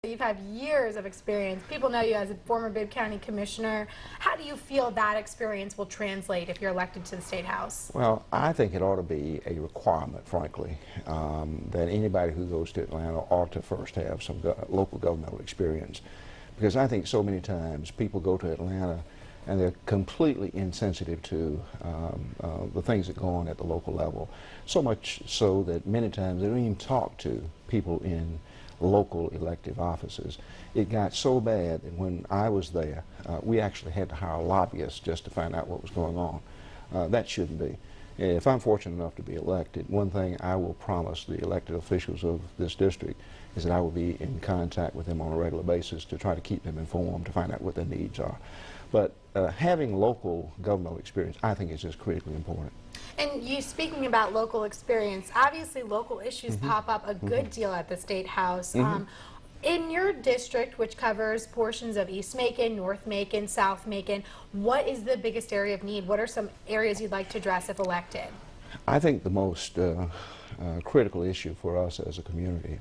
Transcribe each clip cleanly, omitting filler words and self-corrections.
You've had years of experience. People know you as a former Bibb County Commissioner. How do you feel that experience will translate if you're elected to the State House? Well, I think it ought to be a requirement, frankly, that anybody who goes to Atlanta ought to first have some local governmental experience. Because I think so many times people go to Atlanta and they're completely insensitive to the things that go on at the local level. So much so that many times they don't even talk to people in local elective offices. It got so bad that when I was there, we actually had to hire lobbyists just to find out what was going on. That shouldn't be. If I'm fortunate enough to be elected, one thing I will promise the elected officials of this district is that I will be in contact with them on a regular basis to try to keep them informed, to find out what their needs are. But having local governmental experience, I think, is just critically important. And you, speaking about local experience, obviously local issues pop up a good deal at the State House. In your district, which covers portions of East Macon, North Macon, South Macon, what is the biggest area of need? What are some areas you'd like to address if elected? I think the most critical issue for us as a community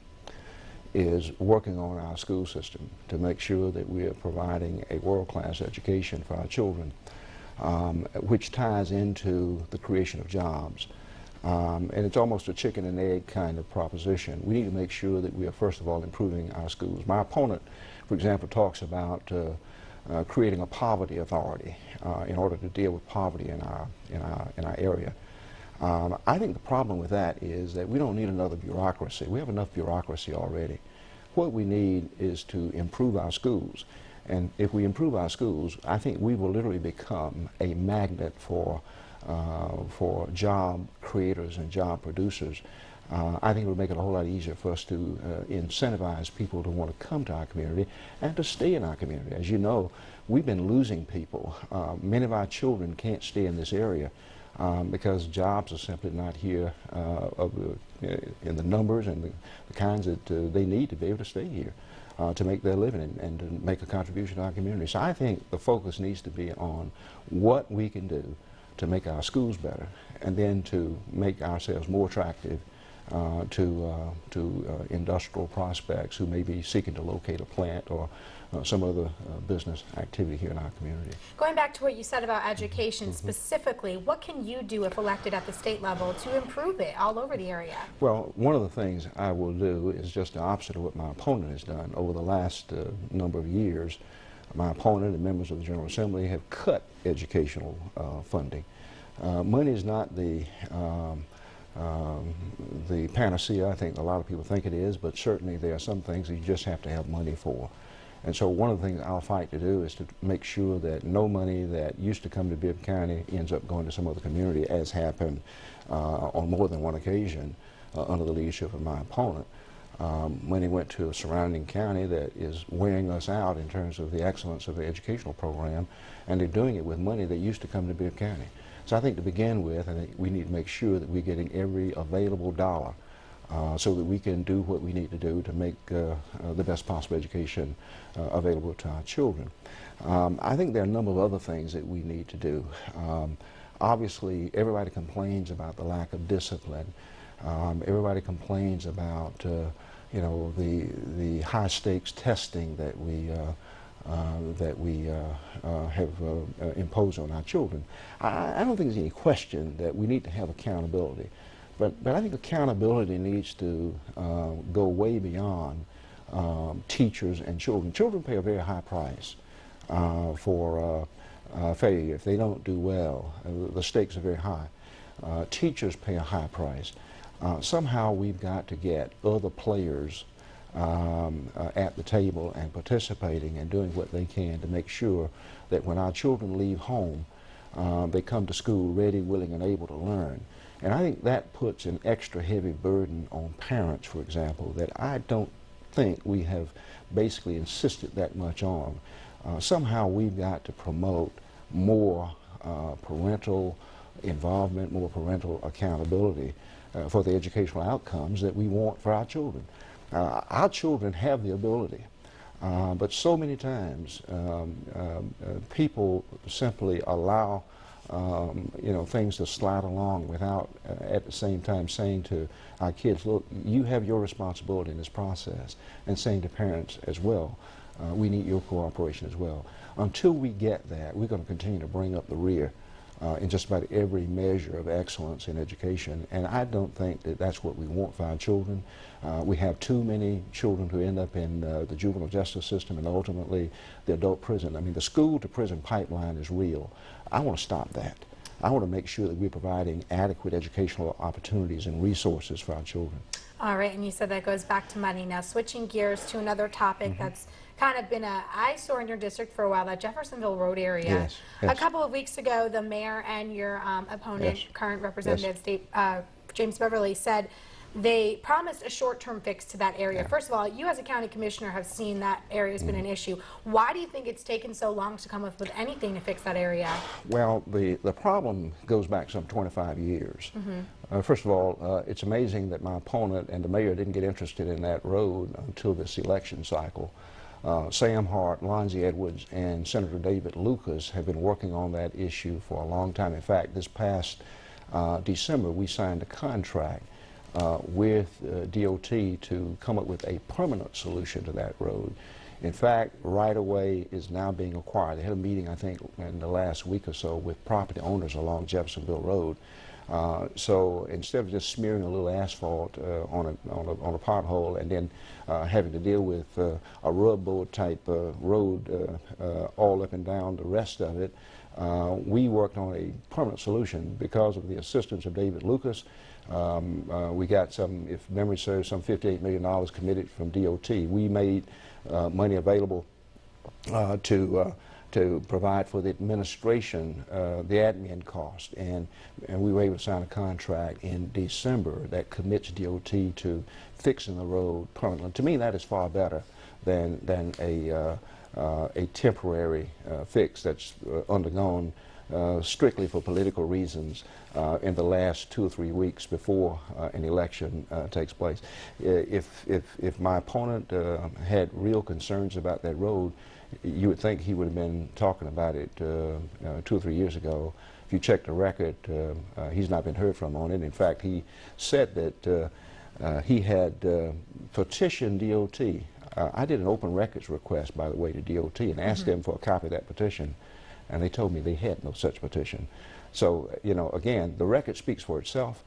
is working on our school system to make sure that we are providing a world-class education for our children, which ties into the creation of jobs. And it's almost a chicken and egg kind of proposition. We need to make sure that we are, first of all, improving our schools. My opponent, for example, talks about creating a poverty authority in order to deal with poverty in our area. I think the problem with that is that we don't need another bureaucracy. We have enough bureaucracy already. What we need is to improve our schools. And if we improve our schools, I think we will literally become a magnet for job creators and job producers. I think it would make it a whole lot easier for us to incentivize people to want to come to our community and to stay in our community. As you know, we've been losing people. Many of our children can't stay in this area because jobs are simply not here in the numbers and the kinds that they need to be able to stay here. To make their living and to make a contribution to our community. So I think the focus needs to be on what we can do to make our schools better, and then to make ourselves more attractive to industrial prospects who may be seeking to locate a plant or some other business activity here in our community. Going back to what you said about education specifically, what can you do if elected at the state level to improve it all over the area? Well, one of the things I will do is just the opposite of what my opponent has done. Over the last number of years, my opponent and members of the General Assembly have cut educational funding. Money is not the panacea, I think a lot of people think it is, but certainly there are some things that you just have to have money for. And so one of the things I'll fight to do is to make sure that no money that used to come to Bibb County ends up going to some other community, as happened on more than one occasion under the leadership of my opponent. Money went to a surrounding county that is wearing us out in terms of the excellence of the educational program, and they're doing it with money that used to come to Bibb County. So I think to begin with, I think we need to make sure that we're getting every available dollar so that we can do what we need to do to make the best possible education available to our children. I think there are a number of other things that we need to do. Obviously, everybody complains about the lack of discipline. Everybody complains about you know, the high stakes testing that we have imposed on our children. I don't think there's any question that we need to have accountability. But I think accountability needs to go way beyond teachers and children. Children pay a very high price for failure. If they don't do well, the stakes are very high. Teachers pay a high price. Somehow we've got to get other players at the table and participating and doing what they can to make sure that when our children leave home, they come to school ready, willing, and able to learn. And I think that puts an extra heavy burden on parents, for example, that I don't think we have basically insisted that much on. Somehow we've got to promote more parental involvement, more parental accountability for the educational outcomes that we want for our children. Our children have the ability, but so many times people simply allow you know, things to slide along without at the same time saying to our kids, look, you have your responsibility in this process, and saying to parents as well, we need your cooperation as well. Until we get that, we're going to continue to bring up the rear in just about every measure of excellence in education, and I don't think that that's what we want for our children. We have too many children who end up in the juvenile justice system and ultimately the adult prison. I mean, the school to prison pipeline is real. I want to stop that. I want to make sure that we're providing adequate educational opportunities and resources for our children. All right, and you said that goes back to money. Now, switching gears to another topic that's kind of been an eyesore in your district for a while, that Jeffersonville Road area. Yes, yes. A couple of weeks ago, the mayor and your opponent, Yes. current representative, James Beverly, said they promised a short-term fix to that area. Yeah. First of all, you as a county commissioner have seen that area has been an issue. Why do you think it's taken so long to come up with anything to fix that area? Well, the problem goes back some 25 years. First of all, it's amazing that my opponent and the mayor didn't get interested in that road until this election cycle. Sam Hart, Lonzy Edwards, and Senator David Lucas have been working on that issue for a long time. In fact, this past December, we signed a contract with DOT to come up with a permanent solution to that road. In fact, right-of-way is now being acquired. They had a meeting, I think, in the last week or so with property owners along Jeffersonville Road. So instead of just smearing a little asphalt on a pothole and then having to deal with a rubber type road all up and down the rest of it, we worked on a permanent solution because of the assistance of David Lucas. We got some, if memory serves, some $58 million committed from DOT. We made money available to provide for the administration, the admin cost, and we were able to sign a contract in December that commits DOT to fixing the road permanently. To me, that is far better than a temporary fix that's undergone strictly for political reasons in the last 2 or 3 weeks before an election takes place. If my opponent had real concerns about that road, you would think he would have been talking about it 2 or 3 years ago. If you check the record, he's not been heard from on it. In fact, he said that he had petitioned DOT. I did an open records request, by the way, to DOT and asked them for a copy of that petition, and they told me they had no such petition. So, you know, again, the record speaks for itself.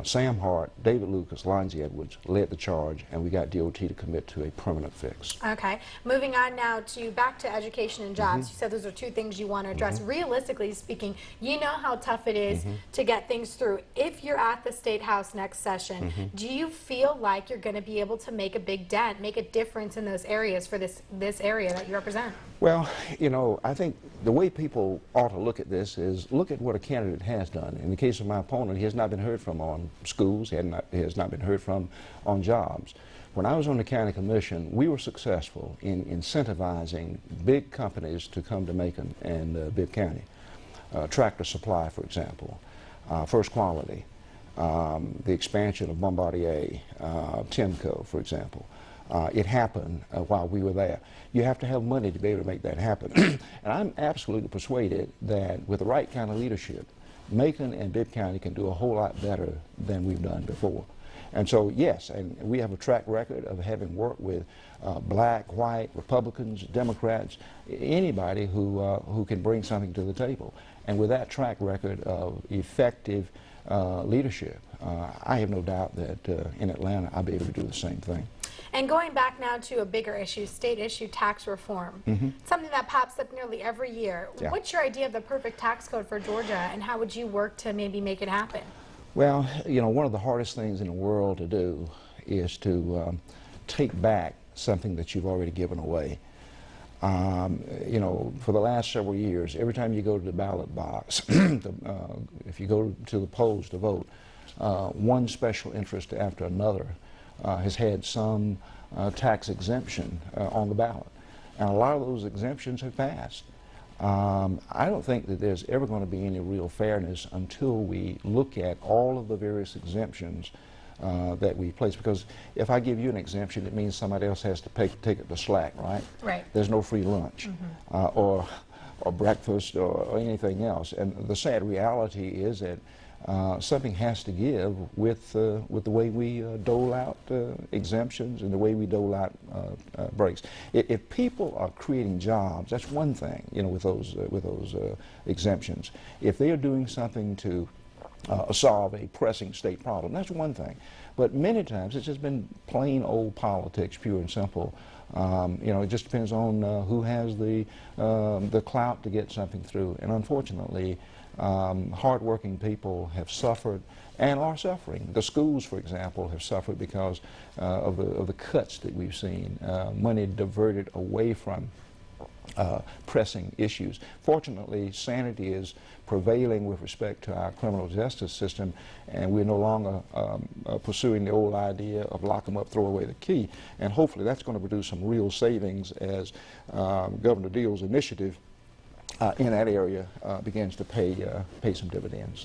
Sam Hart, David Lucas, Lonzy Edwards led the charge, and we got DOT to commit to a permanent fix. Okay. Moving on now to back to education and jobs. You said those are two things you want to address. Realistically speaking, you know how tough it is to get things through. If you're at the State House next session, do you feel like you're going to be able to make a big dent, make a difference in those areas for this area that you represent? Well, you know, I think the way people ought to look at this is look at what a candidate has done. In the case of my opponent, he has not been heard from on schools, he has not been heard from on jobs. When I was on the county commission, we were successful in incentivizing big companies to come to Macon and Bibb County. Tractor Supply, for example, First Quality, the expansion of Bombardier, Timco, for example. It happened while we were there. You have to have money to be able to make that happen. And I'm absolutely persuaded that with the right kind of leadership, Macon and Bibb County can do a whole lot better than we've done before. And so, yes, and we have a track record of having worked with black, white, Republicans, Democrats, anybody who can bring something to the table. And with that track record of effective leadership, I have no doubt that in Atlanta I'll be able to do the same thing. And going back now to a bigger issue, state issue tax reform, something that pops up nearly every year. Yeah. What's your idea of the perfect tax code for Georgia, and how would you work to maybe make it happen? Well, you know, one of the hardest things in the world to do is to take back something that you've already given away. You know, for the last several years, every time you go to the ballot box, if you go to the polls to vote, one special interest after another has had some tax exemption on the ballot. And a lot of those exemptions have passed. I don't think that there's ever going to be any real fairness until we look at all of the various exemptions that we place. Because if I give you an exemption, it means somebody else has to take it the slack, right? Right. There's no free lunch. Or or breakfast or anything else. And the sad reality is that something has to give with the way we dole out exemptions and the way we dole out breaks. If people are creating jobs, that's one thing, you know, with those exemptions. If they are doing something to solve a pressing state problem, that's one thing. But many times it's just been plain old politics, pure and simple. You know, it just depends on who has the clout to get something through. And unfortunately, hardworking people have suffered and are suffering. The schools, for example, have suffered because of the cuts that we've seen, money diverted away from pressing issues. Fortunately, sanity is prevailing with respect to our criminal justice system, and we're no longer pursuing the old idea of lock them up, throw away the key. And hopefully that's going to produce some real savings as Governor Deal's initiative in that area begins to pay some dividends.